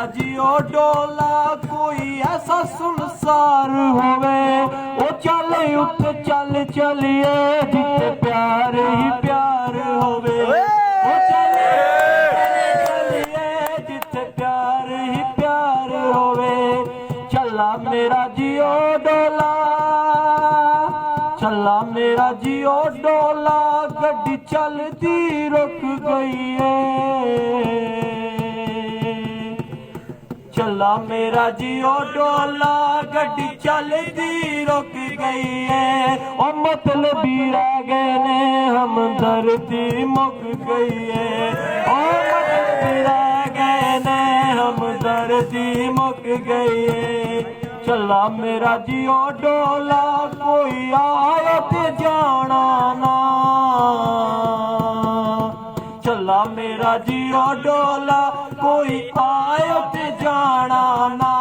मेरा जियो डोला कोई ऐसा सुनसार होवे ओ चले उत्ते चल चलिए जिते प्यार ही प्यार होवे ओ चले चलिए जिते प्यार ही प्यार होवे चला मेरा जियो डोला चला मेरा जियो डोला गड्डी चलती रुक गई है चला मेरा जियो डोला गड्डी चलती रुक गई है और मतलबी रह गए ने हम धरती मुक गई है और मतलबी रह गए ने हम धरती मुक गई है चला मेरा जियो डोला कोई आया ते जाना ना चला मेरा जियो डोला कोई आया ते जाना ना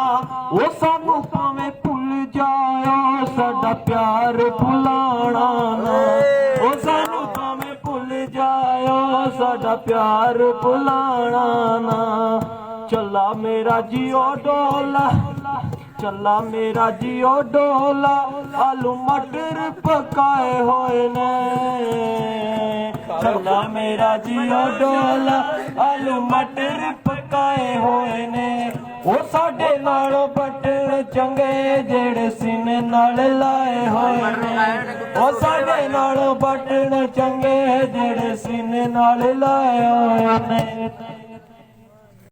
वो सानू भावें भुल जाओ साडा प्यार भुलाना ना वो सानू भावें भुल जाओ साडा प्यार भुलाना ना चला मेरा जियो डोला चला मेरा जियो डोला आलू मटर पकाए होए ने चला मेरा जियो डोला आलू मटर पकाए होए ने वो साडे नालों बटन चंगे जेड़े सीने नाल लाए होए ने वो साडे नालों बटन चंगे जेड़े सीने नाल लाए होए ने